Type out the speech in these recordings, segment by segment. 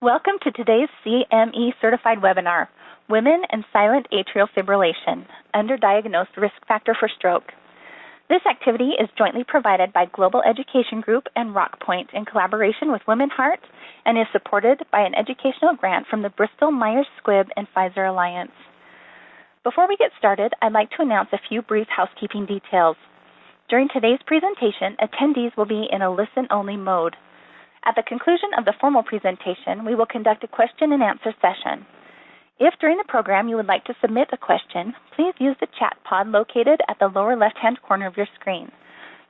Welcome to today's CME certified webinar, Women and Silent Atrial Fibrillation, Underdiagnosed Risk Factor for Stroke. This activity is jointly provided by Global Education Group and Rockpoint in collaboration with WomenHeart and is supported by an educational grant from the Bristol Myers Squibb and Pfizer Alliance. Before we get started, I'd like to announce a few brief housekeeping details. During today's presentation, attendees will be in a listen-only mode. At the conclusion of the formal presentation, we will conduct a question and answer session. If during the program you would like to submit a question, please use the chat pod located at the lower left-hand corner of your screen.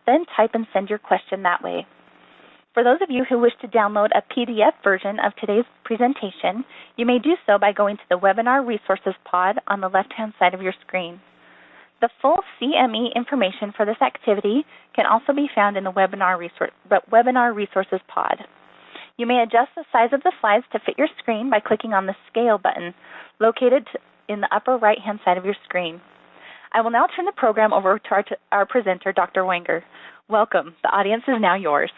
Then type and send your question that way. For those of you who wish to download a PDF version of today's presentation, you may do so by going to the Webinar Resources pod on the left-hand side of your screen. The full CME information for this activity can also be found in the Webinar Resources pod. You may adjust the size of the slides to fit your screen by clicking on the Scale button located in the upper right-hand side of your screen. I will now turn the program over to our presenter, Dr. Wenger. Welcome. The audience is now yours.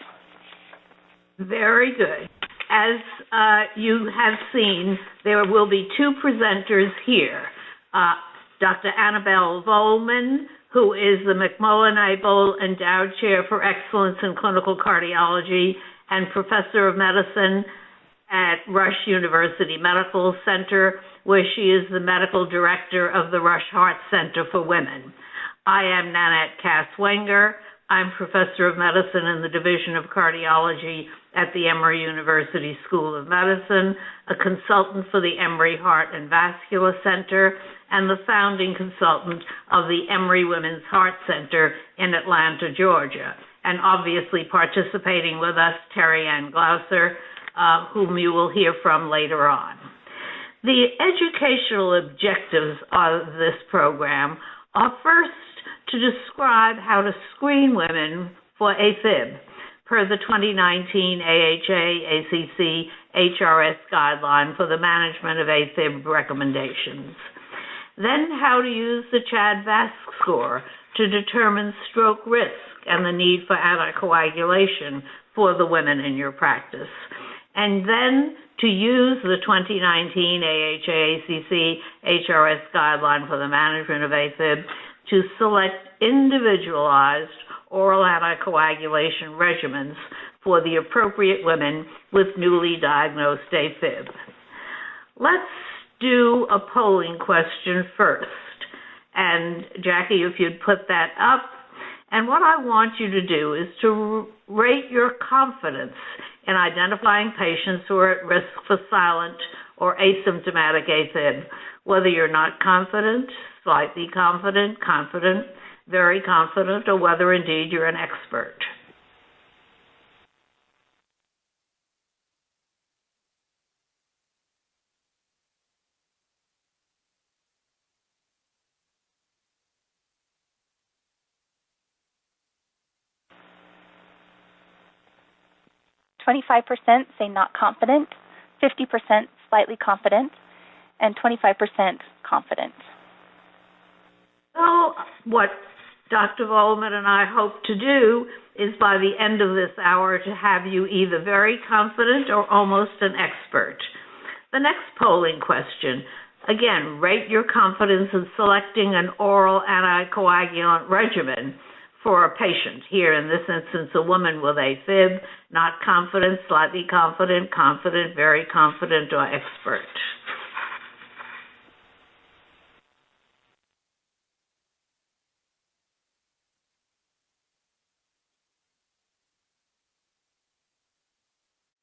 Very good. As you have seen, there will be two presenters here. Dr. Annabelle Volman, who is the McMullen-Abel Endowed Chair for Excellence in Clinical Cardiology and Professor of Medicine at Rush University Medical Center, where she is the Medical Director of the Rush Heart Center for Women. I am Nanette Cass-Wenger. I'm Professor of Medicine in the Division of Cardiology at the Emory University School of Medicine, a consultant for the Emory Heart and Vascular Center, and the founding consultant of the Emory Women's Heart Center in Atlanta, Georgia. And obviously participating with us, Terry Ann Glauser, whom you will hear from later on. The educational objectives of this program are first to describe how to screen women for AFib per the 2019 AHRE AHRE Guideline for the Management of AFib recommendations. Then how to use the CHA2DS2-VASc score to determine stroke risk and the need for anticoagulation for the women in your practice. And then to use the 2019 AHRE AHRE Guideline for the Management of AFib to select individualized oral anticoagulation regimens for the appropriate women with newly diagnosed AFib. Let's do a polling question first. And Jackie, if you'd put that up. And what I want you to do is to rate your confidence in identifying patients who are at risk for silent or asymptomatic AFib, whether you're not confident, slightly confident, confident, very confident, or whether indeed you're an expert. .25% say not confident, 50% slightly confident, and 25% confident. So what Dr. Volman and I hope to do is by the end of this hour to have you either very confident or almost an expert. The next polling question, again, rate your confidence in selecting an oral anticoagulant regimen for a patient. Here in this instance, a woman with AFib, not confident, slightly confident, confident, very confident, or expert.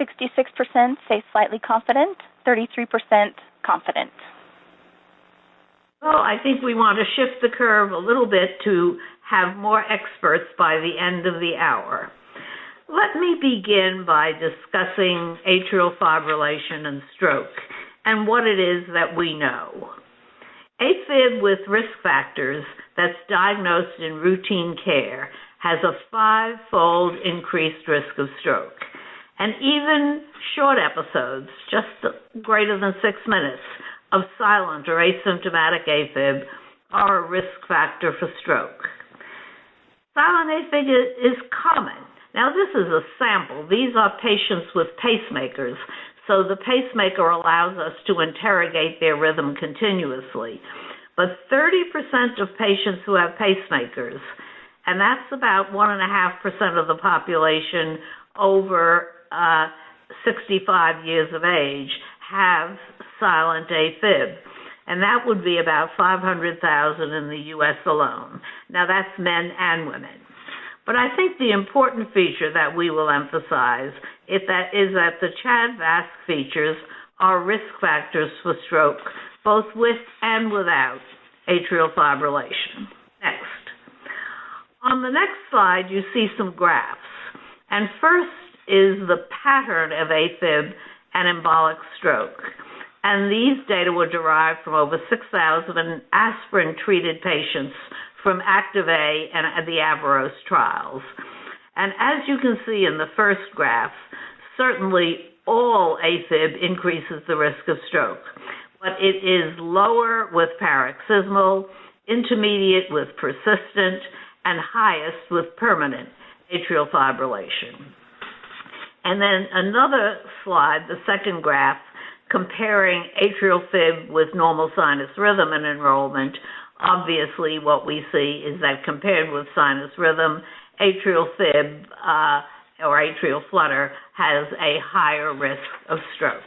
.66% say slightly confident, 33% confident. Well, I think we want to shift the curve a little bit to have more experts by the end of the hour. Let me begin by discussing atrial fibrillation and stroke and what it is that we know. AFib with risk factors that's diagnosed in routine care has a 5-fold increased risk of stroke. And even short episodes, just greater than 6 minutes, of silent or asymptomatic AFib are a risk factor for stroke. Silent AFib is common. Now, this is a sample. These are patients with pacemakers. so the pacemaker allows us to interrogate their rhythm continuously. But 30% of patients who have pacemakers, and that's about 1.5% of the population over 65 years of age, have silent AFib. And that would be about 500,000 in the U.S. alone. Now, that's men and women. But I think the important feature that we will emphasize is that the CHA2DS2-VASc features are risk factors for stroke, both with and without atrial fibrillation. Next. On the next slide, you see some graphs. And first is the pattern of AFib and embolic stroke. And these data were derived from over 6,000 aspirin-treated patients from ACTIVE-A and the AVEROS trials. And as you can see in the first graph, certainly all AFib increases the risk of stroke, but it is lower with paroxysmal, intermediate with persistent, and highest with permanent atrial fibrillation. And then another slide, the second graph, comparing atrial fib with normal sinus rhythm and enrollment. Obviously, what we see is that compared with sinus rhythm, atrial fib or atrial flutter has a higher risk of stroke.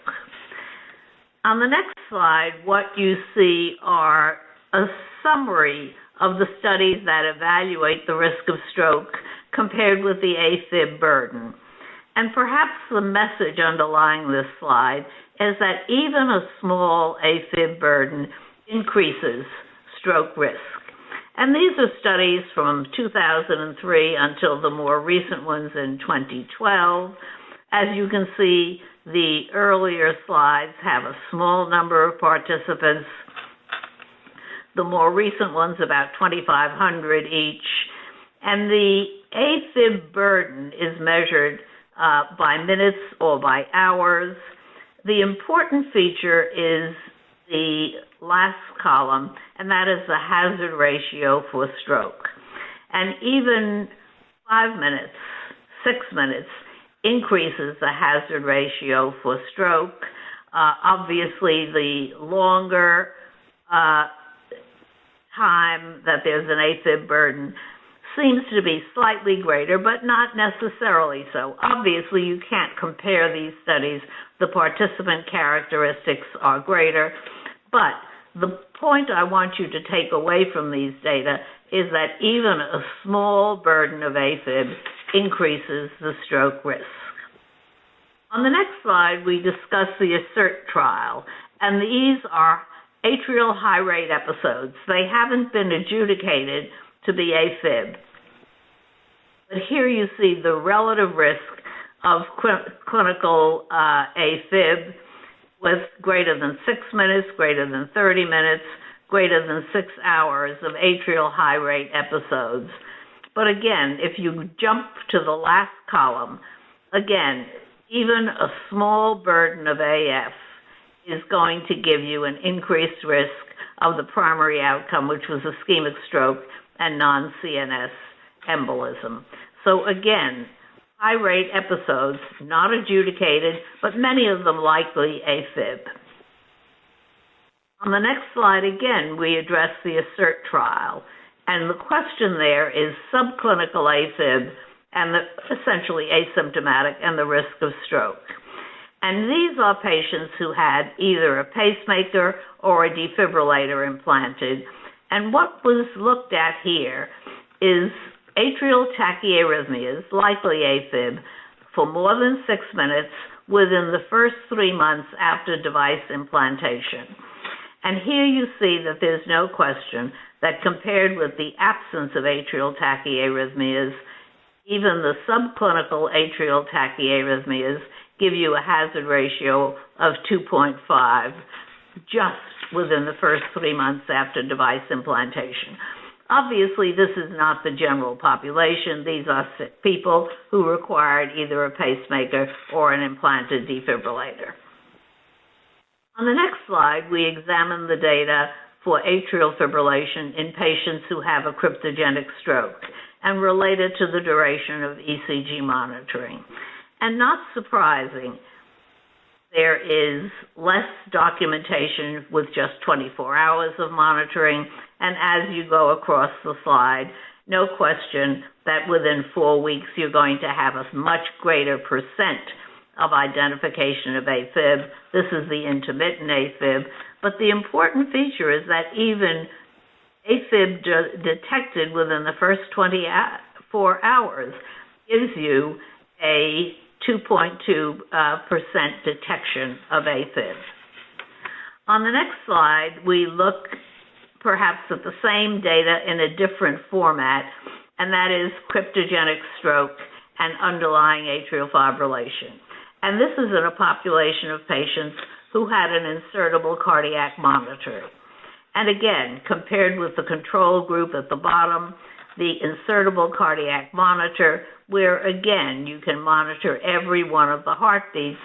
On the next slide, what you see are a summary of the studies that evaluate the risk of stroke compared with the AFib burden. And perhaps the message underlying this slide is that even a small AFib burden increases stroke risk. And these are studies from 2003 until the more recent ones in 2012. As you can see, the earlier slides have a small number of participants. The more recent ones, about 2,500 each. And the AFib burden is measured by minutes or by hours. The important feature is the last column, and that is the hazard ratio for stroke. And even 5 minutes, 6 minutes, increases the hazard ratio for stroke. Obviously, the longer time that there's an AFib burden seems to be slightly greater, but not necessarily so. Obviously, you can't compare these studies. The participant characteristics are greater, but the point I want you to take away from these data is that even a small burden of AFib increases the stroke risk. On the next slide, we discuss the ASSERT trial, and these are atrial high rate episodes. They haven't been adjudicated to be AFib. But here you see the relative risk of clinical AFib with greater than 6 minutes, greater than 30 minutes, greater than 6 hours of atrial high rate episodes. But again, if you jump to the last column, again, even a small burden of AF is going to give you an increased risk of the primary outcome, which was ischemic stroke and non-CNS embolism. So again, high-rate episodes, not adjudicated, but many of them likely AFib. On the next slide, again, we address the ASSERT trial. And the question there is subclinical AFib and essentially asymptomatic and the risk of stroke. And these are patients who had either a pacemaker or a defibrillator implanted. And what was looked at here is atrial tachyarrhythmias, likely AFib, for more than 6 minutes within the first 3 months after device implantation. And here you see that there's no question that compared with the absence of atrial tachyarrhythmias, even the subclinical atrial tachyarrhythmias give you a hazard ratio of 2.5 just within the first 3 months after device implantation. Obviously, this is not the general population. These are sick people who required either a pacemaker or an implanted defibrillator. On the next slide, we examine the data for atrial fibrillation in patients who have a cryptogenic stroke and related to the duration of ECG monitoring. And not surprising, There is less documentation with just 24 hours of monitoring, and as you go across the slide, no question that within 4 weeks you're going to have a much greater percent of identification of AFib. This is the intermittent AFib, but the important feature is that even AFib detected within the first 24 hours gives you a 2.2% detection of AFib. On the next slide, we look perhaps at the same data in a different format, and that is cryptogenic stroke and underlying atrial fibrillation. And this is in a population of patients who had an insertable cardiac monitor. And again, compared with the control group at the bottom, the insertable cardiac monitor, where again you can monitor every one of the heartbeats,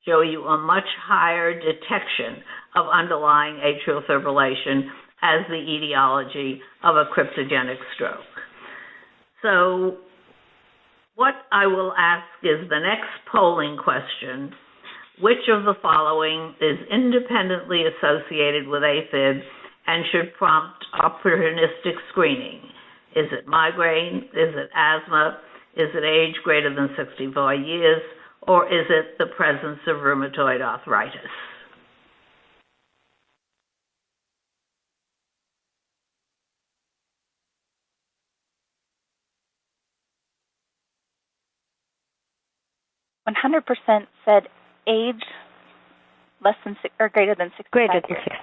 show you a much higher detection of underlying atrial fibrillation as the etiology of a cryptogenic stroke. So what I will ask is the next polling question: which of the following is independently associated with AFib and should prompt opportunistic screening? Is it migraine? Is it asthma? Is it age greater than 64 years? Or is it the presence of rheumatoid arthritis? %, said age less than or greater than 65 Greater than years. 6.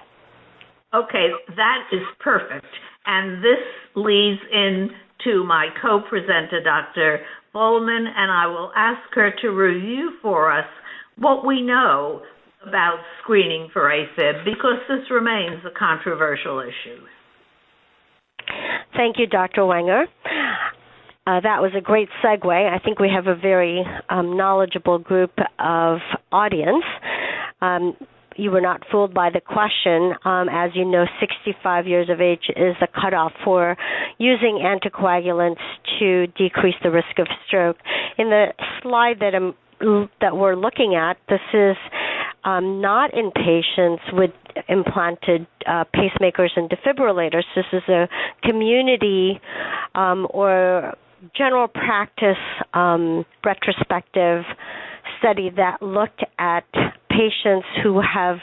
Okay, that is perfect. And this leads into my co-presenter, Dr. Bowman, and I will ask her to review for us what we know about screening for AFib, because this remains a controversial issue. Thank you, Dr. Wenger. That was a great segue. I think we have a very knowledgeable group of audience. You were not fooled by the question. As you know, 65 years of age is the cutoff for using anticoagulants to decrease the risk of stroke. In the slide that we're looking at, this is not in patients with implanted pacemakers and defibrillators. This is a community or general practice retrospective study that looked at patients who have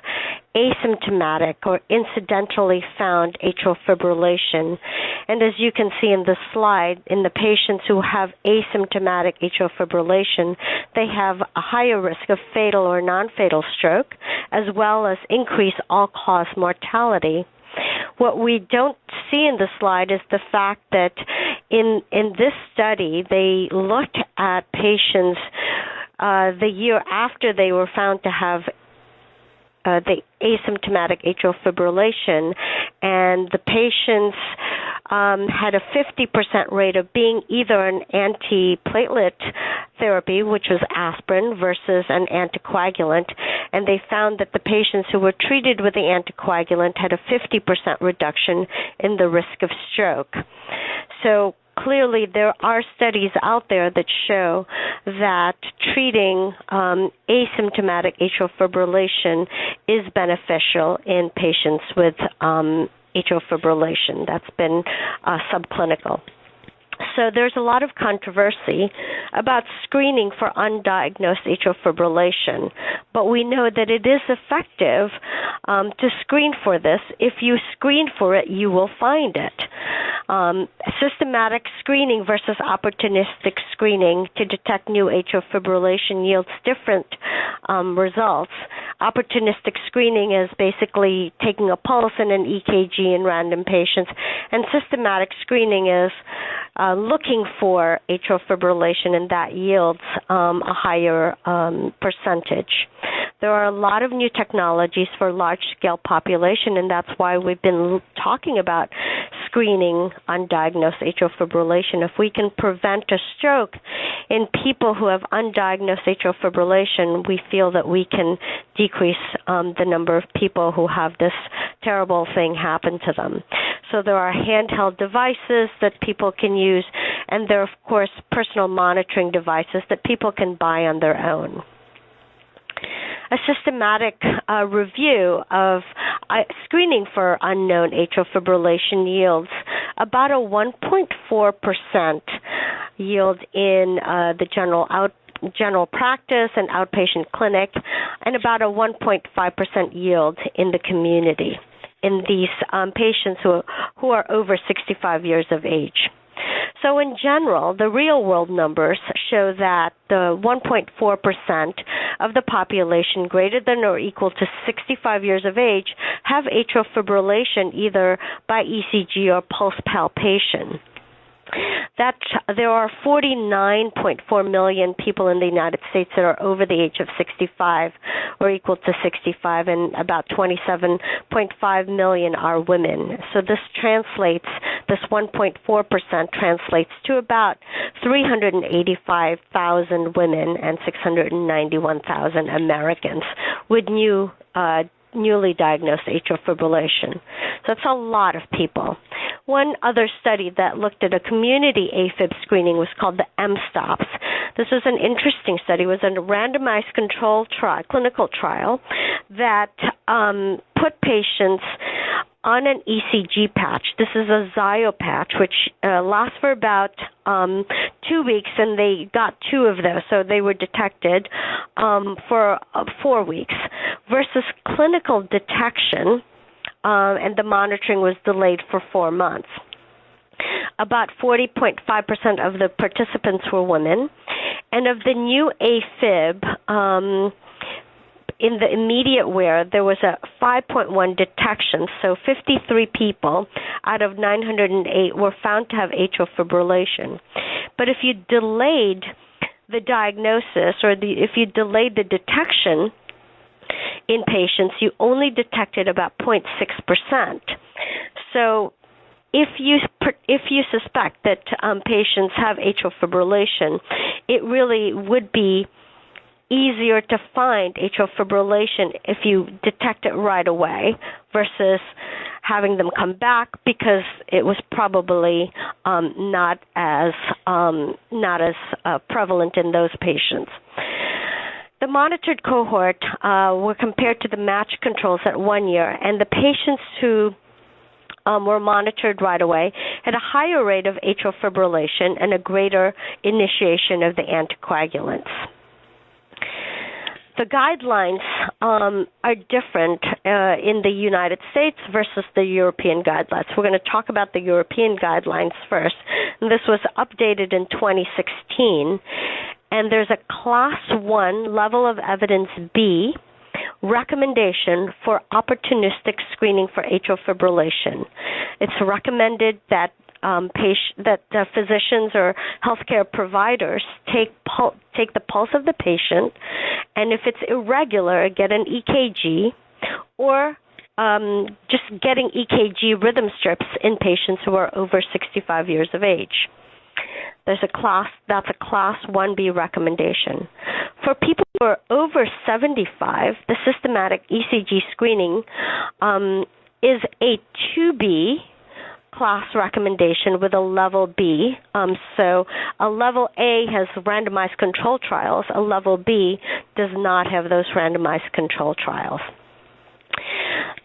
asymptomatic or incidentally found atrial fibrillation. And as you can see in the slide, in the patients who have asymptomatic atrial fibrillation, they have a higher risk of fatal or non-fatal stroke, as well as increased all-cause mortality. What we don't see in the slide is the fact that in this study, they looked at patients the year after they were found to have the asymptomatic atrial fibrillation, and the patients had a 50% rate of being either an antiplatelet therapy, which was aspirin, versus an anticoagulant, and they found that the patients who were treated with the anticoagulant had a 50% reduction in the risk of stroke. So clearly, there are studies out there that show that treating asymptomatic atrial fibrillation is beneficial in patients with atrial fibrillation. That's been subclinical. So there's a lot of controversy about screening for undiagnosed atrial fibrillation, but we know that it is effective to screen for this. If you screen for it, you will find it. Systematic screening versus opportunistic screening to detect new atrial fibrillation yields different results. Opportunistic screening is basically taking a pulse and an EKG in random patients, and systematic screening is looking for atrial fibrillation, and that yields a higher percentage. There are a lot of new technologies for large-scale population, and that's why we've been talking about screening undiagnosed atrial fibrillation. If we can prevent a stroke in people who have undiagnosed atrial fibrillation, we feel that we can decrease the number of people who have this terrible thing happen to them. So there are handheld devices that people can use, and there are, of course, personal monitoring devices that people can buy on their own. a systematic review of screening for unknown atrial fibrillation yields about a 1.4% yield in the general practice and outpatient clinic, and about a 1.5% yield in the community in these patients who are over 65 years of age. So in general, the real-world numbers show that the 1.4% of the population greater than or equal to 65 years of age have atrial fibrillation either by ECG or pulse palpation. That there are 49.4 million people in the United States that are over the age of 65 or equal to 65, and about 27.5 million are women. So this 1.4% translates to about 385,000 women and 691,000 Americans with newly diagnosed atrial fibrillation. So that's a lot of people. One other study that looked at a community AFib screening was called the mSTOPS. This was an interesting study. It was a randomized clinical trial that put patients on an ECG patch. This is a Zio patch, which lasts for about 2 weeks, and they got 2 of those, so they were detected for 4 weeks, versus clinical detection, and the monitoring was delayed for 4 months. About 40.5% of the participants were women, and of the new AFib, in the immediate wear, there was a 5.1 detection, so 53 people out of 908 were found to have atrial fibrillation. But if you delayed the diagnosis or if you delayed the detection in patients, you only detected about 0.6%. So if you suspect that patients have atrial fibrillation, it really would be easier to find atrial fibrillation if you detect it right away versus having them come back because it was probably not as prevalent in those patients. The monitored cohort were compared to the matched controls at 1 year, and the patients who were monitored right away had a higher rate of atrial fibrillation and a greater initiation of the anticoagulants. The guidelines are different in the United States versus the European guidelines. We're going to talk about the European guidelines first. And this was updated in 2016. And there's a Class 1 level of evidence B recommendation for opportunistic screening for atrial fibrillation. It's recommended that physicians or healthcare providers take the pulse of the patient, and if it's irregular, get an EKG, or just getting EKG rhythm strips in patients who are over 65 years of age. That's a Class 1B recommendation. For people who are over 75, the systematic ECG screening is a 2B class recommendation with a level B. So a level A has randomized control trials. A level B does not have those randomized control trials.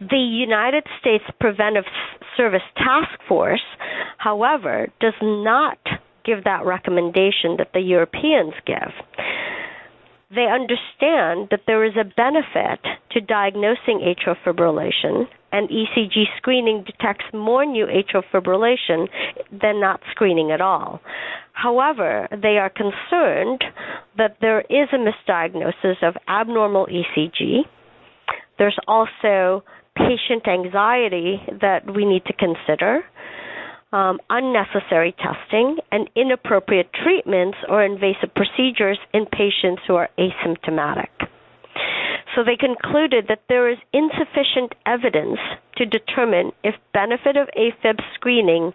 The United States Preventive Service Task Force, however, does not give that recommendation that the Europeans give. They understand that there is a benefit to diagnosing atrial fibrillation, and ECG screening detects more new atrial fibrillation than not screening at all. However, they are concerned that there is a misdiagnosis of abnormal ECG. There's also patient anxiety that we need to consider, unnecessary testing, and inappropriate treatments or invasive procedures in patients who are asymptomatic. So they concluded that there is insufficient evidence to determine if benefit of AFib screening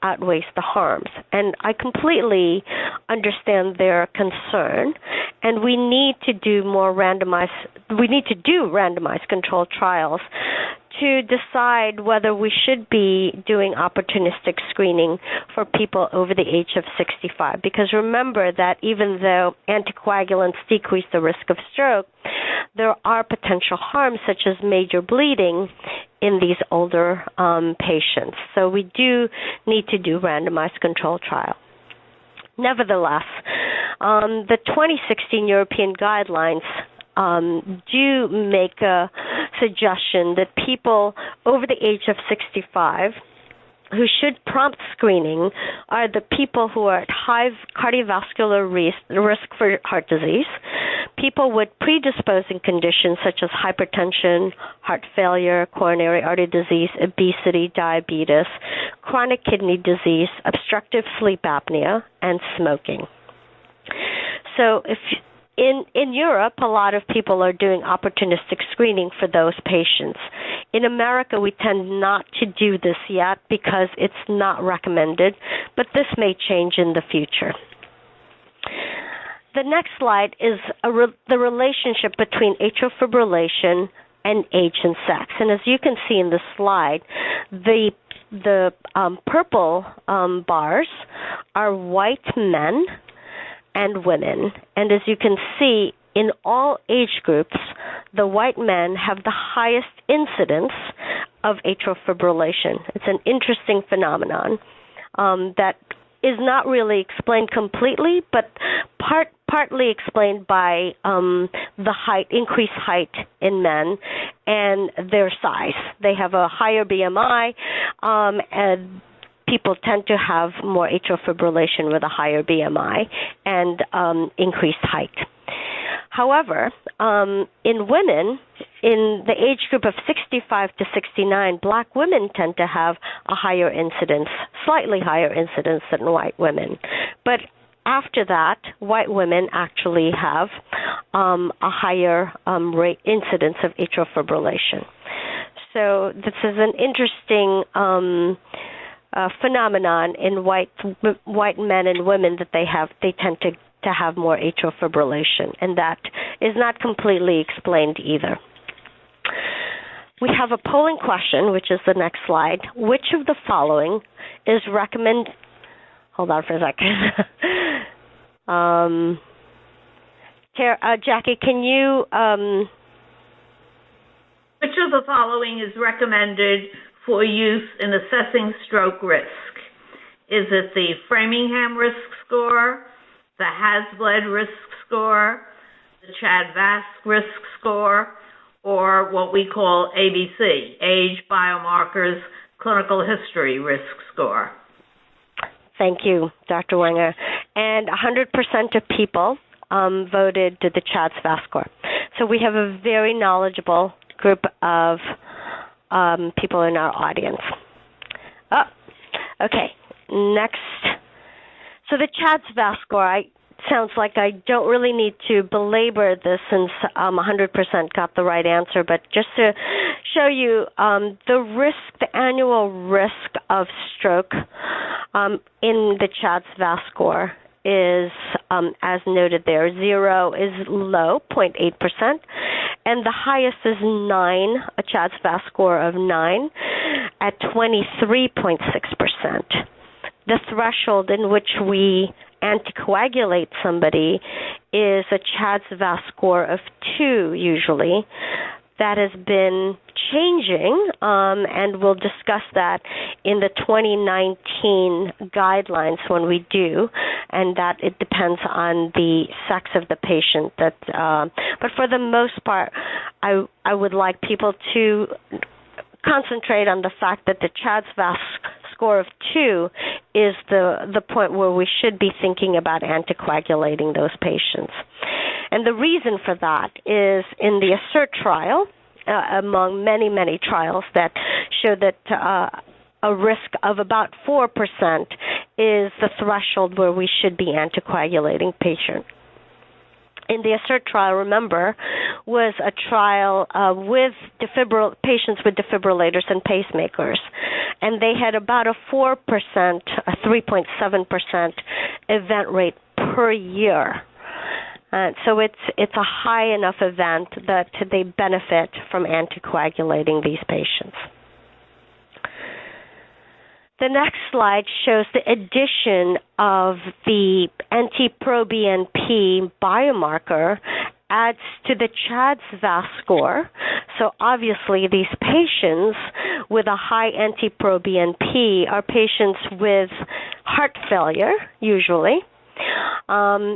outweighs the harms. And I completely understand their concern, and we need to do randomized controlled trials to decide whether we should be doing opportunistic screening for people over the age of 65. Because remember that even though anticoagulants decrease the risk of stroke, there are potential harms such as major bleeding in these older patients. So we do need to do randomized control trial. Nevertheless, the 2016 European guidelines do make a suggestion that people over the age of 65 who should prompt screening are the people who are at high cardiovascular risk for heart disease, people with predisposing conditions such as hypertension, heart failure, coronary artery disease, obesity, diabetes, chronic kidney disease, obstructive sleep apnea, and smoking. So in Europe, a lot of people are doing opportunistic screening for those patients. In America, we tend not to do this yet because it's not recommended, but this may change in the future. The next slide is the relationship between atrial fibrillation and age and sex. And as you can see in the slide, the purple bars are white men and women. And as you can see, in all age groups, the white men have the highest incidence of atrial fibrillation. It's an interesting phenomenon that is not really explained completely, but partly explained by the increased height in men and their size. They have a higher BMI, and people tend to have more atrial fibrillation with a higher BMI and increased height. However, in women, in the age group of 65 to 69, black women tend to have a higher incidence, slightly higher incidence than white women. But after that, white women actually have a higher rate incidence of atrial fibrillation. So this is an interesting phenomenon in white men and women that they tend to have more atrial fibrillation, and that is not completely explained either. We have a polling question, which is the next slide. Which of the following is recommended? Hold on for a second. Jackie, can you? Which of the following is recommended for use in assessing stroke risk? Is it the Framingham risk score, the Hasbled risk score, the Chad-Vask risk score, or what we call ABC, Age Biomarkers Clinical History risk score? Thank you, Dr. Wenger. And 100% of people voted to the Chad-Vask score. So we have a very knowledgeable group of people in our audience. Oh, okay. Next. So the Chad-Vask score, sounds like I don't really need to belabor this since 100% got the right answer, but just to show you the annual risk of stroke in the Chad-Vask score is, as noted there, 0 is low, 0.8%, and the highest is 9, a Chad-Vask score of 9 at 23.6%. The threshold in which we anticoagulate somebody is a Chad-Vask score of 2 usually. That has been changing, and we'll discuss that in the 2019 guidelines when we do, and that it depends on the sex of the patient. But for the most part, I would like people to concentrate on the fact that the Chad-Vask score of 2 is the point where we should be thinking about anticoagulating those patients. And the reason for that is in the ASSERT trial, among many, many trials that show that a risk of about 4% is the threshold where we should be anticoagulating patients. In the ASSERT trial, remember, was a trial with patients with defibrillators and pacemakers, and they had about a 4%, a 3.7% event rate per year. So it's a high enough event that they benefit from anticoagulating these patients. The next slide shows the addition of the NT-proBNP biomarker adds to the CHA2DS2-VASc score. So obviously these patients with a high NT-proBNP are patients with heart failure, usually.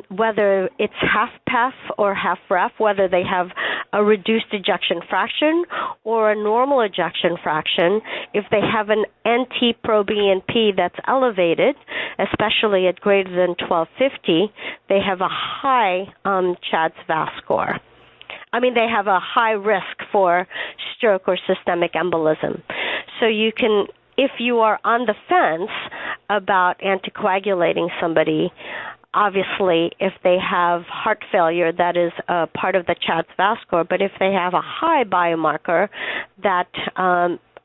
Whether it's half-PEF or half-REF, whether they have a reduced ejection fraction or a normal ejection fraction, if they have an NT-proBNP that's elevated, especially at greater than 1250, they have a high CHA2DS2-VASc score. They have a high risk for stroke or systemic embolism. So you can, if you are on the fence about anticoagulating somebody, obviously, if they have heart failure, that is a part of the CHA2DS2-VASc score, but if they have a high biomarker, that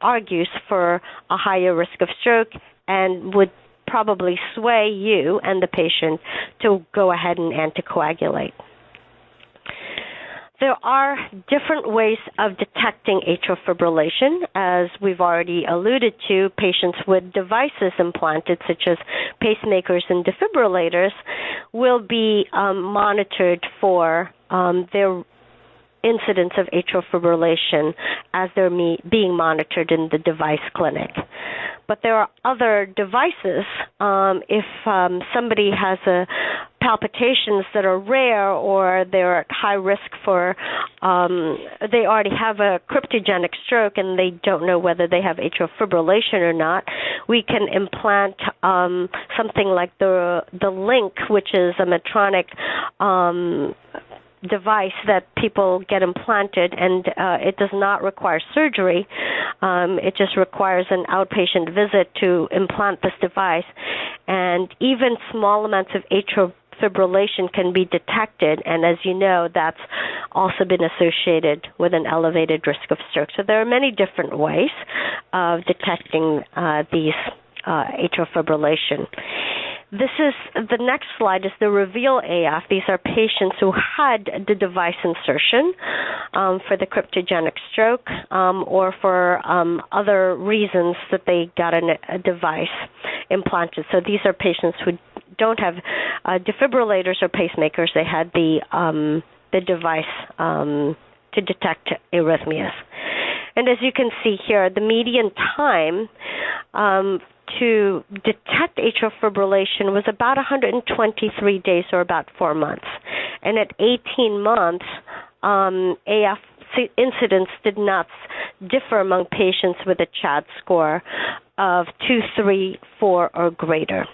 argues for a higher risk of stroke and would probably sway you and the patient to go ahead and anticoagulate. There are different ways of detecting atrial fibrillation. As we've already alluded to, patients with devices implanted, such as pacemakers and defibrillators, will be monitored for their incidence of atrial fibrillation as they're being monitored in the device clinic. But there are other devices. If somebody has palpitations that are rare or they're at high risk for, they already have a cryptogenic stroke and they don't know whether they have atrial fibrillation or not, we can implant something like the Link, which is a Medtronic device that people get implanted, and it does not require surgery. It just requires an outpatient visit to implant this device, and even small amounts of atrial fibrillation can be detected, and as you know, that's also been associated with an elevated risk of stroke. So there are many different ways of detecting these atrial fibrillation. The next slide is the REVEAL AF. These are patients who had the device insertion for the cryptogenic stroke or for other reasons that they got a device implanted. So these are patients who don't have defibrillators or pacemakers. They had the device to detect arrhythmias. And as you can see here, the median time to detect atrial fibrillation was about 123 days, or about 4 months. And at 18 months, AF incidence did not differ among patients with a CHA2DS2 score of 2, 3, 4, or greater.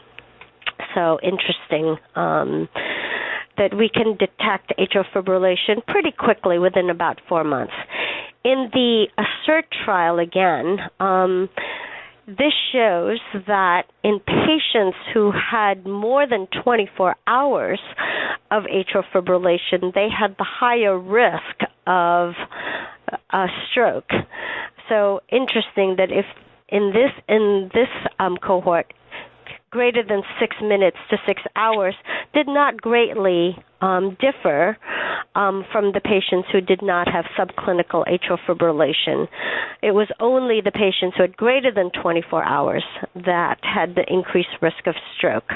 So interesting that we can detect atrial fibrillation pretty quickly within about 4 months. In the ASSERT trial, again, this shows that in patients who had more than 24 hours of atrial fibrillation, they had the higher risk of a stroke. So interesting that if in this cohort, greater than 6 minutes to 6 hours did not greatly differ from the patients who did not have subclinical atrial fibrillation. It was only the patients who had greater than 24 hours that had the increased risk of stroke.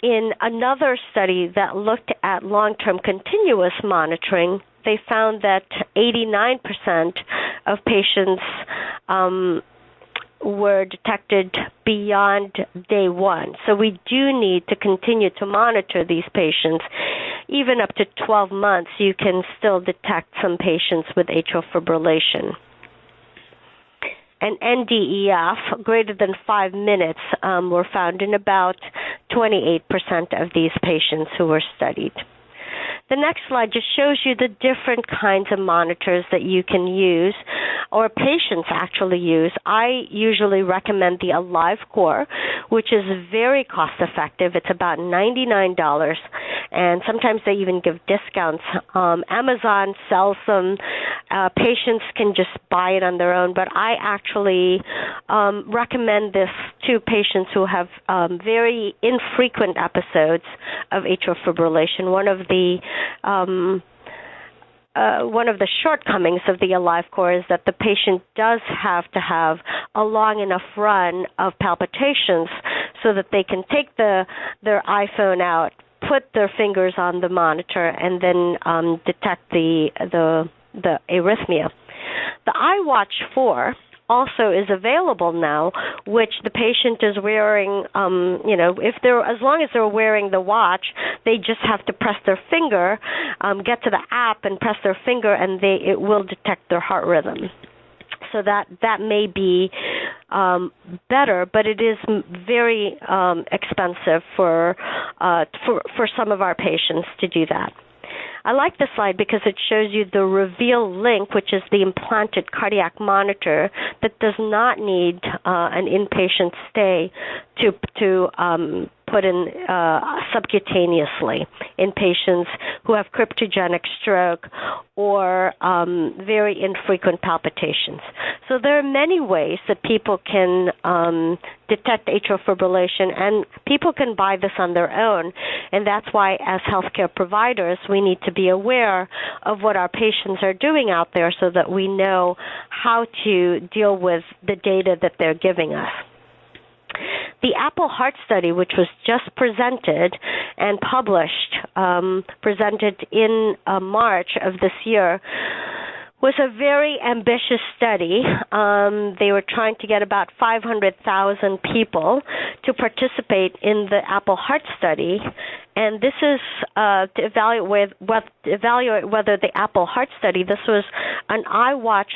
In another study that looked at long-term continuous monitoring, they found that 89% of patients were detected beyond day 1. So we do need to continue to monitor these patients. Even up to 12 months, you can still detect some patients with atrial fibrillation. And NDEF, greater than 5 minutes, were found in about 28% of these patients who were studied. The next slide just shows you the different kinds of monitors that you can use, or patients actually use. I usually recommend the AliveCore, which is very cost-effective. It's about $99, and sometimes they even give discounts. Amazon sells them. Patients can just buy it on their own, but I actually recommend this to patients who have very infrequent episodes of atrial fibrillation. One of the shortcomings of the AliveCor is that the patient does have to have a long enough run of palpitations so that they can take their iPhone out, put their fingers on the monitor, and then detect the arrhythmia. The iWatch 4 also is available now, which the patient is wearing, as long as they're wearing the watch, they just have to press their finger, get to the app and press their finger, and it will detect their heart rhythm. So that may be better, but it is very expensive for some of our patients to do that. I like this slide because it shows you the Reveal link, which is the implanted cardiac monitor that does not need an inpatient stay to put in subcutaneously in patients who have cryptogenic stroke or very infrequent palpitations. So there are many ways that people can detect atrial fibrillation, and people can buy this on their own, and that's why as healthcare providers we need to be aware of what our patients are doing out there so that we know how to deal with the data that they're giving us. The AHRE study, which was just presented and published, presented in March of this year, was a very ambitious study. They were trying to get about 500,000 people to participate in the AHRE study, and this is to evaluate whether the AHRE study, this was an iWatch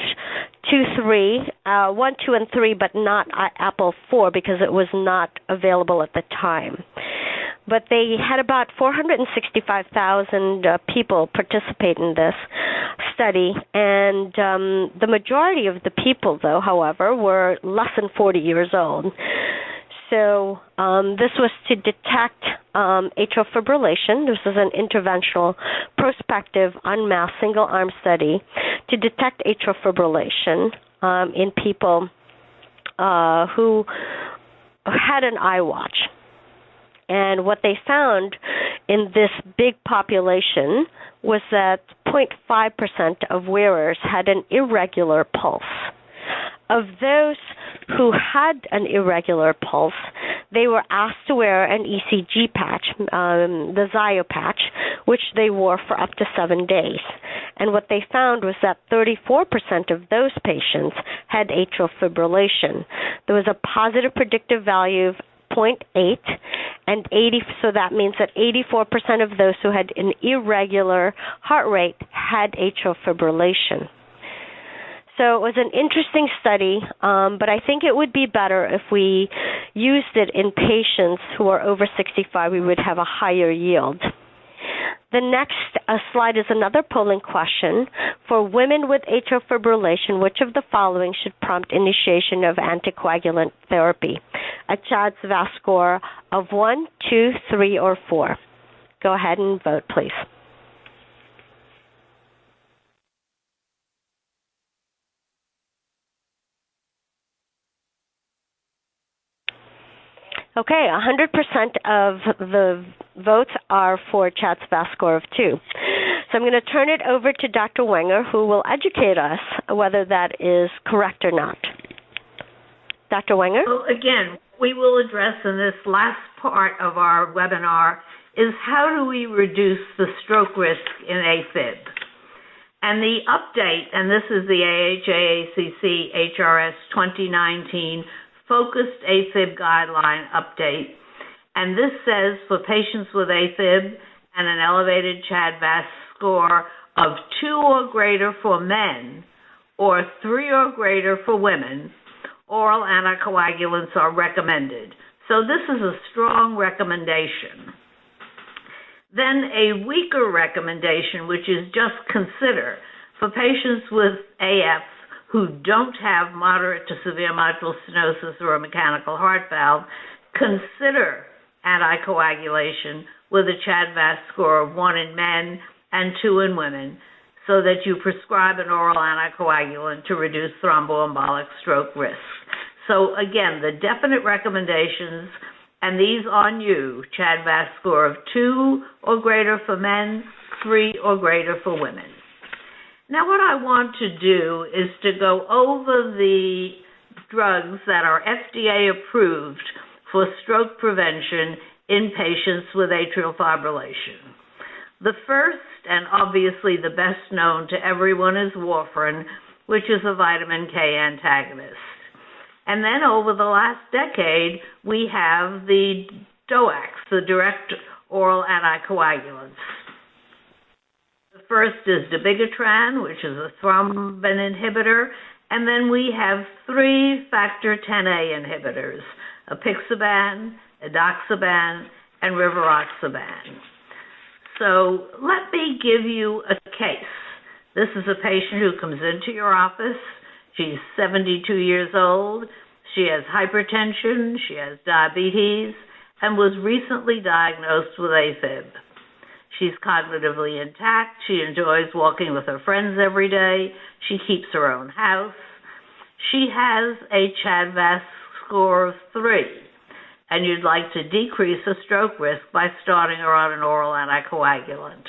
1, 2, and 3, but not Apple 4 because it was not available at the time. But they had about 465,000 people participate in this study, and the majority of the people, though, however, were less than 40 years old. So this was to detect atrial fibrillation. This is an interventional, prospective, unmasked, single-arm study to detect atrial fibrillation in people who had an iWatch. And what they found in this big population was that 0.5% of wearers had an irregular pulse. Of those who had an irregular pulse, they were asked to wear an ECG patch, the Zio patch, which they wore for up to 7 days. And what they found was that 34% of those patients had atrial fibrillation. There was a positive predictive value of 0.8, and so that means that 84% of those who had an irregular heart rate had atrial fibrillation. So it was an interesting study, but I think it would be better if we used it in patients who are over 65. We would have a higher yield. The next slide is another polling question. For women with atrial fibrillation, which of the following should prompt initiation of anticoagulant therapy? A CHA2DS2-VASc score of 1, 2, 3, or 4. Go ahead and vote, please. Okay, 100% of the votes are for CHA2DS2-VASc score of 2. So I'm going to turn it over to Dr. Wenger, who will educate us whether that is correct or not. Dr. Wenger? Well, again, we will address in this last part of our webinar is how do we reduce the stroke risk in AFib? And the update, and this is the AHRE HRS 2019 Focused AFib Guideline update, and this says for patients with AFib and an elevated CHA2DS2-VASc score of 2 or greater for men or 3 or greater for women, oral anticoagulants are recommended. So this is a strong recommendation. Then a weaker recommendation, which is just consider for patients with AF who don't have moderate to severe mitral stenosis or a mechanical heart valve, consider anticoagulation with a CHA2DS2-VASc score of 1 in men and 2 in women, so that you prescribe an oral anticoagulant to reduce thromboembolic stroke risk. So again, the definite recommendations, and these on you, CHA2DS2-VASc score of 2 or greater for men, 3 or greater for women. Now what I want to do is to go over the drugs that are FDA-approved for stroke prevention in patients with atrial fibrillation. The first, and obviously the best known to everyone, is Warfarin, which is a vitamin K antagonist. And then over the last decade, we have the DOACs, the direct oral anticoagulants. The first is dabigatran, which is a thrombin inhibitor, and then we have 3 factor Xa inhibitors, apixaban, edoxaban, and rivaroxaban. So let me give you a case. This is a patient who comes into your office. She's 72 years old. She has hypertension, she has diabetes, and was recently diagnosed with AFib. She's cognitively intact. She enjoys walking with her friends every day. She keeps her own house. She has a CHA2DS2-VASc score of 3, and you'd like to decrease the stroke risk by starting her on an oral anticoagulant.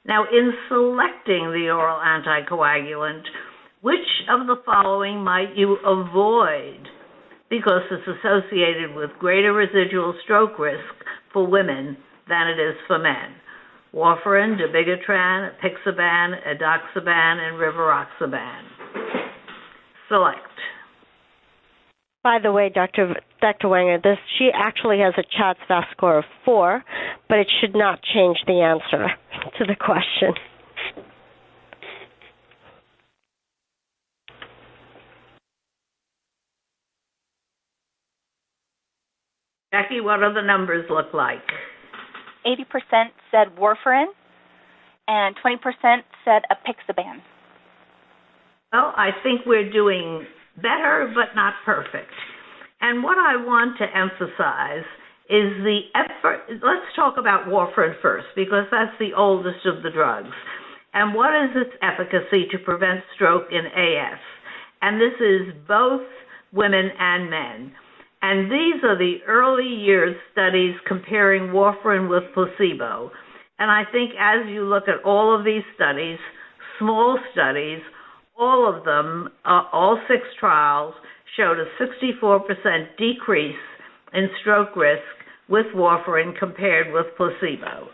Now, in selecting the oral anticoagulant, which of the following might you avoid because it's associated with greater residual stroke risk for women than it is for men? Warfarin, dabigatran, apixaban, edoxaban, and rivaroxaban. Select. By the way, Dr. Wenger, she actually has a CHA2DS2-VASc score of 4, but it should not change the answer to the question. Jackie, what do the numbers look like? 80% said Warfarin, and 20% said apixaban. Well, I think we're doing better, but not perfect. And what I want to emphasize is the effort. Let's talk about warfarin first, because that's the oldest of the drugs. And what is its efficacy to prevent stroke in AF? And this is both women and men. And these are the early years studies comparing warfarin with placebo. And I think as you look at all of these studies, small studies, all of them, all 6 trials, showed a 64% decrease in stroke risk with warfarin compared with placebo.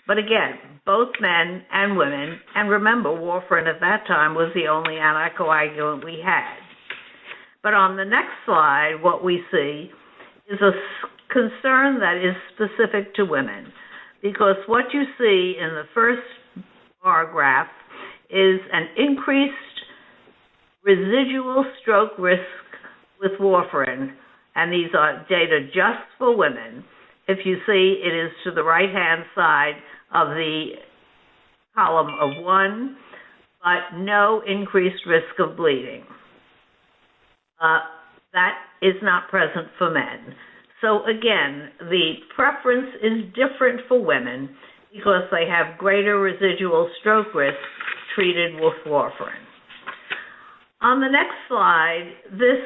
But again, both men and women, and remember, warfarin at that time was the only anticoagulant we had. But on the next slide, what we see is a concern that is specific to women, because what you see in the first bar graph is an increased residual stroke risk with warfarin, and these are data just for women. If you see, it is to the right-hand side of the column of 1, but no increased risk of bleeding. That is not present for men. So again, the preference is different for women because they have greater residual stroke risk treated with warfarin. On the next slide, this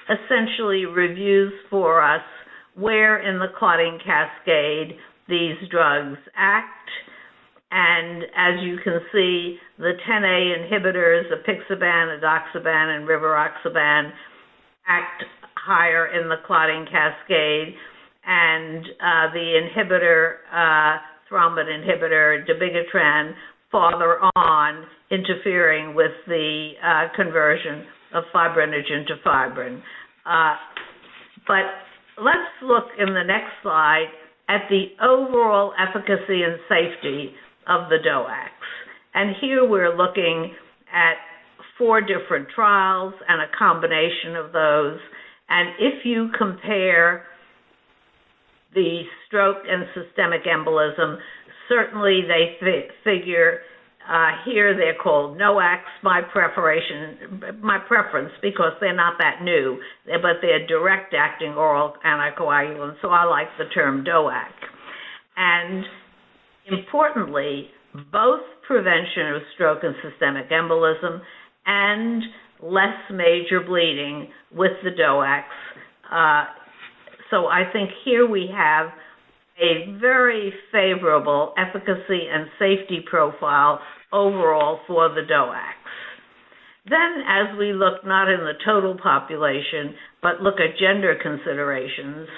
essentially reviews for us where in the clotting cascade these drugs act. And as you can see, the 10A inhibitors, apixaban, edoxaban, and rivaroxaban, act higher in the clotting cascade, and the inhibitor, thrombin inhibitor, dabigatran, farther on, interfering with the conversion of fibrinogen to fibrin. But let's look in the next slide at the overall efficacy and safety of the DOACs. And here we're looking at 4 different trials and a combination of those. And if you compare the stroke and systemic embolism, certainly they figure here they're called NOACs, my preference, because they're not that new, but they're direct-acting oral anticoagulants, so I like the term DOAC. And importantly, both prevention of stroke and systemic embolism and less major bleeding with the DOACs. So I think here we have a very favorable efficacy and safety profile overall for the DOACs. Then, as we look not in the total population, but look at gender considerations,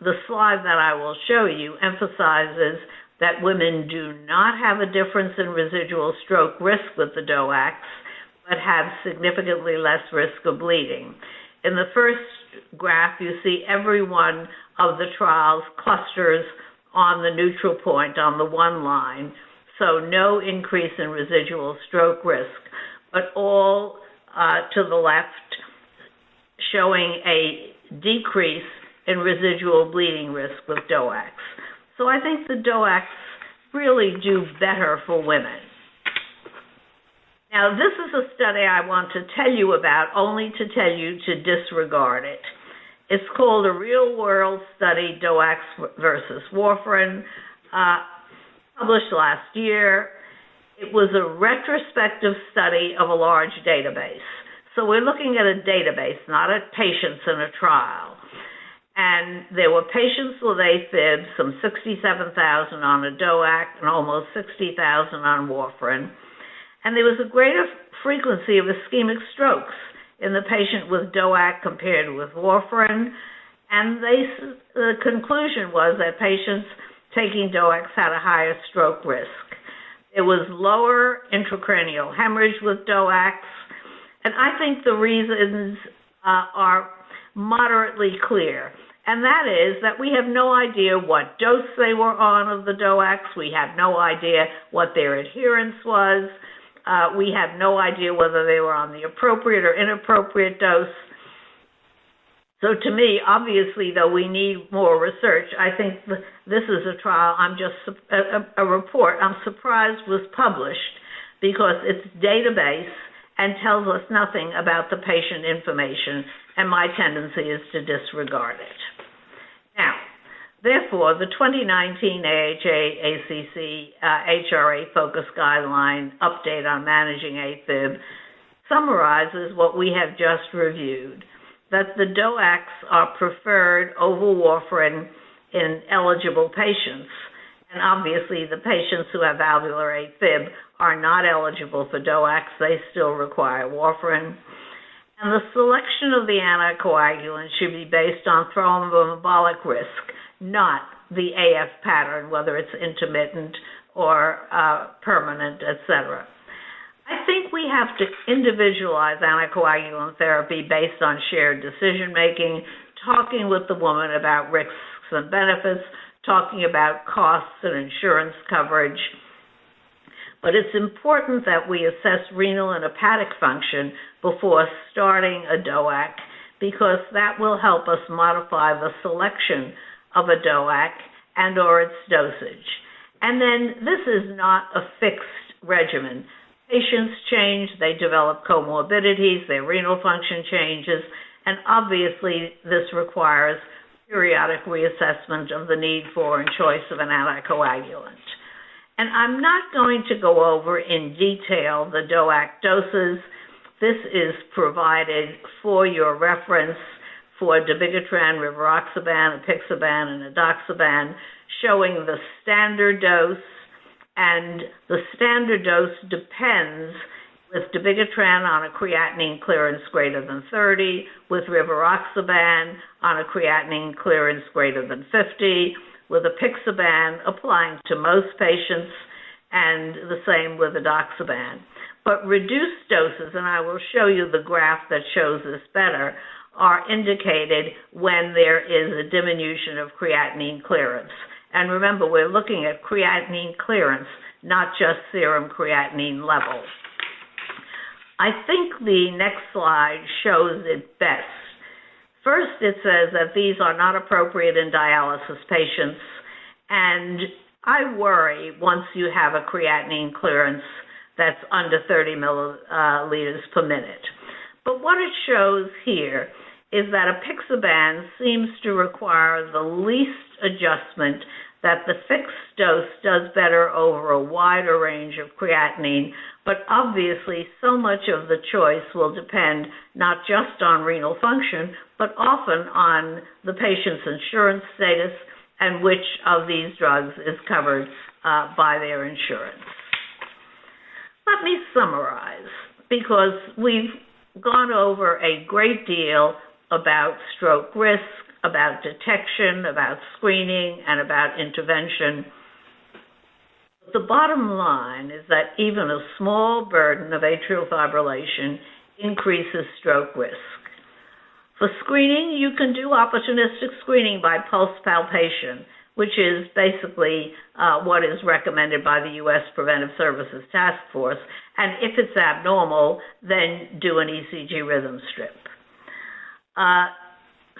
the slide that I will show you emphasizes that women do not have a difference in residual stroke risk with the DOACs, but have significantly less risk of bleeding. In the first graph, you see every one of the trials clusters on the neutral point on the one line, so no increase in residual stroke risk, but all to the left showing a decrease in residual bleeding risk with DOACs. So I think the DOACs really do better for women. Now, this is a study I want to tell you about, only to tell you to disregard it. It's called a real-world study, DOACs versus warfarin, published last year. It was a retrospective study of a large database. So we're looking at a database, not at patients in a trial. And there were patients with AFib, some 67,000 on a DOAC and almost 60,000 on warfarin. And there was a greater frequency of ischemic strokes in the patient with DOAC compared with warfarin. And the conclusion was that patients taking DOACs had a higher stroke risk. There was lower intracranial hemorrhage with DOACs. And I think the reasons are moderately clear. And that is that we have no idea what dose they were on of the DOACs. We have no idea what their adherence was. We have no idea whether they were on the appropriate or inappropriate dose. So to me, obviously, though we need more research, I think this is a trial, a report I'm surprised was published because it's database and tells us nothing about the patient information, and my tendency is to disregard it. Now, therefore, the 2019 AHRE Focus Guideline Update on Managing AFib summarizes what we have just reviewed, that the DOACs are preferred over warfarin in eligible patients. And obviously, the patients who have valvular AFib are not eligible for DOACs. They still require warfarin. And the selection of the anticoagulant should be based on thromboembolic risk, not the AF pattern, whether it's intermittent or permanent, etc. I think we have to individualize anticoagulant therapy based on shared decision-making, talking with the woman about risks and benefits, talking about costs and insurance coverage. But it's important that we assess renal and hepatic function before starting a DOAC, because that will help us modify the selection of a DOAC and or its dosage. And then this is not a fixed regimen. Patients change, they develop comorbidities, their renal function changes, and obviously this requires periodic reassessment of the need for and choice of an anticoagulant. And I'm not going to go over in detail the DOAC doses. This is provided for your reference for dabigatran, rivaroxaban, apixaban, and edoxaban, showing the standard dose. And the standard dose depends with dabigatran on a creatinine clearance greater than 30, with rivaroxaban on a creatinine clearance greater than 50, with apixaban applying to most patients, and the same with edoxaban. But reduced doses, and I will show you the graph that shows this better, are indicated when there is a diminution of creatinine clearance. And remember, we're looking at creatinine clearance, not just serum creatinine levels. I think the next slide shows it best. First, it says that these are not appropriate in dialysis patients, and I worry once you have a creatinine clearance that's under 30 milliliters per minute. But what it shows here is that apixaban seems to require the least adjustment that the fixed dose does better over a wider range of creatinine, but obviously so much of the choice will depend not just on renal function, but often on the patient's insurance status and which of these drugs is covered by their insurance. Let me summarize, because we've gone over a great deal about stroke risk, about detection, about screening, and about intervention. The bottom line is that even a small burden of atrial fibrillation increases stroke risk. For screening, you can do opportunistic screening by pulse palpation, which is basically what is recommended by the U.S. Preventive Services Task Force. And if it's abnormal, then do an ECG rhythm strip.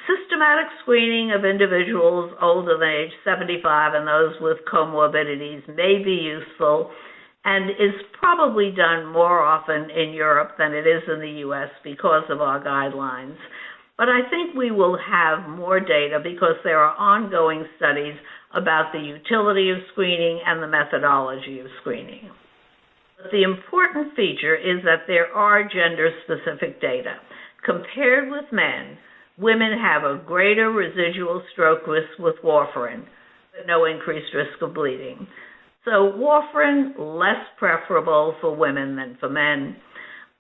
Systematic screening of individuals older than age 75 and those with comorbidities may be useful and is probably done more often in Europe than it is in the U.S. because of our guidelines. But I think we will have more data because there are ongoing studies about the utility of screening and the methodology of screening. But the important feature is that there are gender-specific data. Compared with men, women have a greater residual stroke risk with warfarin, but no increased risk of bleeding. So warfarin, less preferable for women than for men.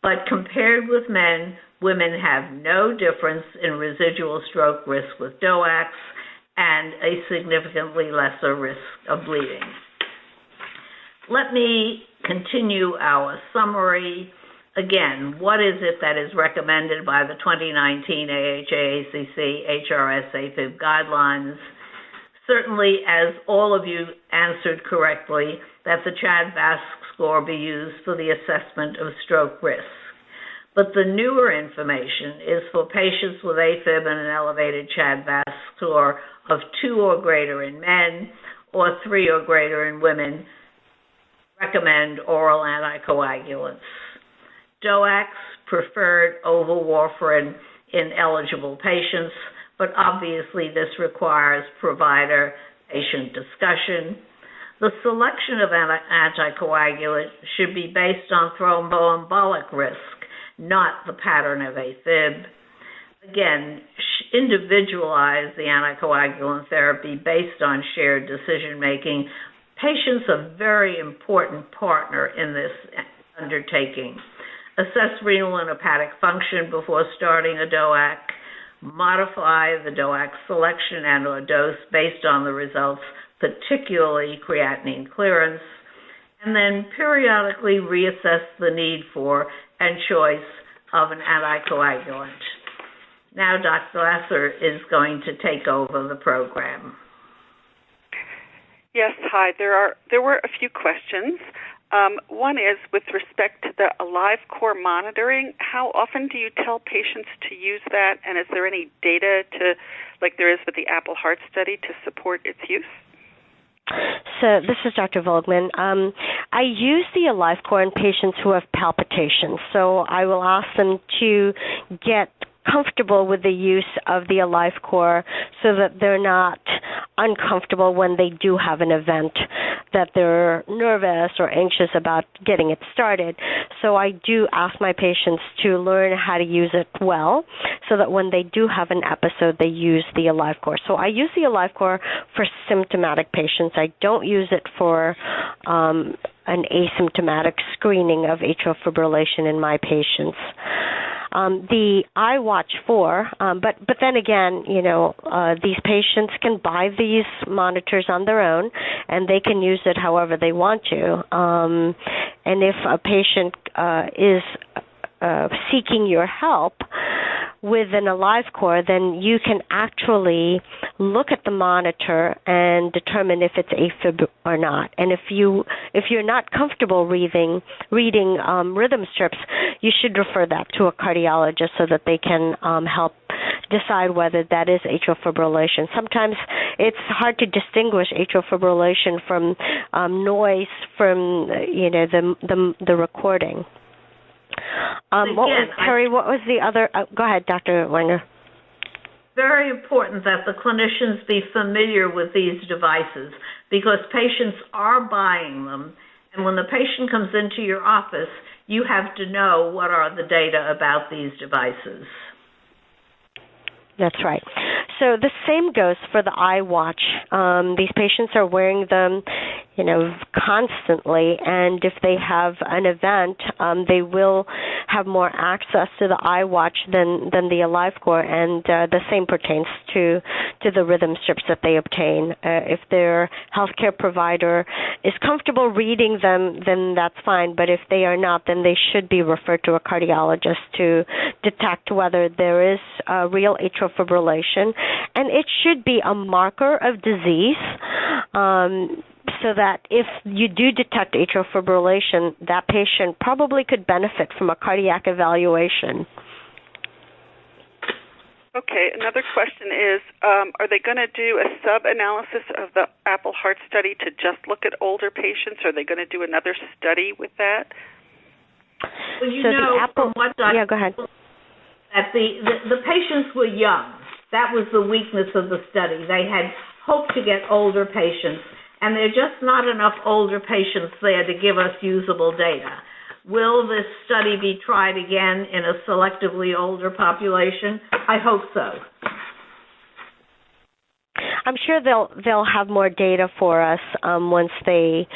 But compared with men, women have no difference in residual stroke risk with DOACs and a significantly lesser risk of bleeding. Let me continue our summary. Again, what is it that is recommended by the 2019 AHRE AFib guidelines? Certainly, as all of you answered correctly, that the CHA2DS2-VASc score be used for the assessment of stroke risk. But the newer information is for patients with AFib and an elevated CHA2DS2-VASc score of 2 or greater in men or 3 or greater in women, recommend oral anticoagulants. DOACs preferred over warfarin in eligible patients, but obviously this requires provider-patient discussion. The selection of an anticoagulant should be based on thromboembolic risk, not the pattern of AFib. Again, individualize the anticoagulant therapy based on shared decision-making. Patients are a very important partner in this undertaking. Assess renal and hepatic function before starting a DOAC. Modify the DOAC selection and or dose based on the results, particularly creatinine clearance. And then periodically reassess the need for and choice of an anticoagulant. Now Dr. ASSERT is going to take over the program. Yes, hi. There were a few questions. One is with respect to the AliveCor monitoring. How often do you tell patients to use that, and is there any data to, like there is with the Apple Heart Study, to support its use? So this is Dr. Volkman. I use the AliveCor in patients who have palpitations. So I will ask them to get comfortable with the use of the AliveCor so that they're not uncomfortable when they do have an event, that they're nervous or anxious about getting it started. So I do ask my patients to learn how to use it well so that when they do have an episode, they use the AliveCor. So I use the AliveCor for symptomatic patients. I don't use it for an asymptomatic screening of atrial fibrillation in my patients. The iWatch 4, but then again, these patients can buy these monitors on their own, and they can use it however they want to. And if a patient is seeking your help with an AliveCor, then you can actually look at the monitor and determine if it's AFib or not. And if you're not comfortable reading rhythm strips, you should refer that to a cardiologist so that they can help decide whether that is atrial fibrillation. Sometimes it's hard to distinguish atrial fibrillation from noise from the recording. What was the other? Go ahead, Dr. Wenger. very important that the clinicians be familiar with these devices because patients are buying them. And when the patient comes into your office, you have to know what are the data about these devices. That's right. So the same goes for the iWatch. These patients are wearing them, constantly, and if they have an event, they will have more access to the iWatch than the AliveCore, and the same pertains to the rhythm strips that they obtain. If their healthcare provider is comfortable reading them, then that's fine, but if they are not, then they should be referred to a cardiologist to detect whether there is real atrial fibrillation, and it should be a marker of disease, so that if you do detect atrial fibrillation, that patient probably could benefit from a cardiac evaluation. Okay, another question is, are they going to do a sub-analysis of the Apple Heart study to just look at older patients? Are they going to do another study with that? Well, from what yeah, go ahead. That the patients were young. That was the weakness of the study. They had hoped to get older patients, and there are just not enough older patients there to give us usable data. Will this study be tried again in a selectively older population? I hope so. I'm sure they'll have more data for us once they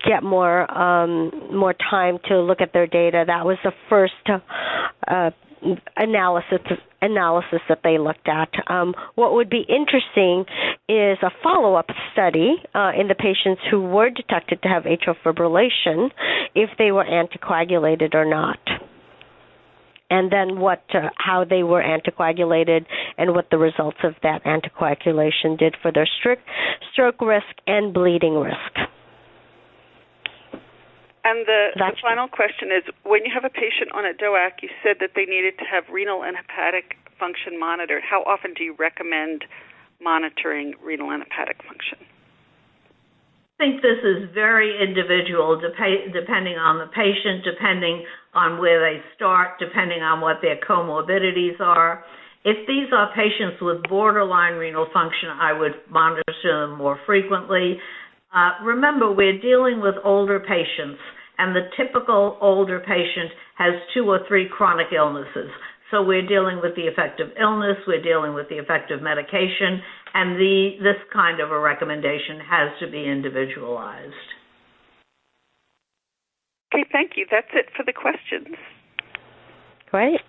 get more time to look at their data. That was the first analysis that they looked at. What would be interesting is a follow-up study in the patients who were detected to have atrial fibrillation, if they were anticoagulated or not, and then how they were anticoagulated and what the results of that anticoagulation did for their stroke risk and bleeding risk. And the final question is, when you have a patient on a DOAC, you said that they needed to have renal and hepatic function monitored. How often do you recommend monitoring renal and hepatic function? I think this is very individual, depending on the patient, depending on where they start, depending on what their comorbidities are. If these are patients with borderline renal function, I would monitor them more frequently. Remember, we're dealing with older patients, and the typical older patient has 2 or 3 chronic illnesses. So we're dealing with the effect of illness, we're dealing with the effect of medication, and this kind of a recommendation has to be individualized. Okay, thank you. That's it for the questions. Great.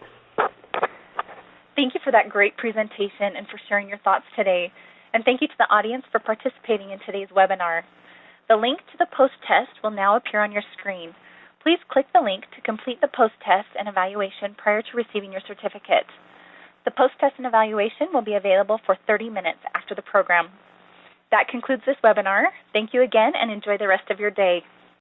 Thank you for that great presentation and for sharing your thoughts today. And thank you to the audience for participating in today's webinar. The link to the post-test will now appear on your screen. Please click the link to complete the post-test and evaluation prior to receiving your certificate. The post-test and evaluation will be available for 30 minutes after the program. That concludes this webinar. Thank you again and enjoy the rest of your day.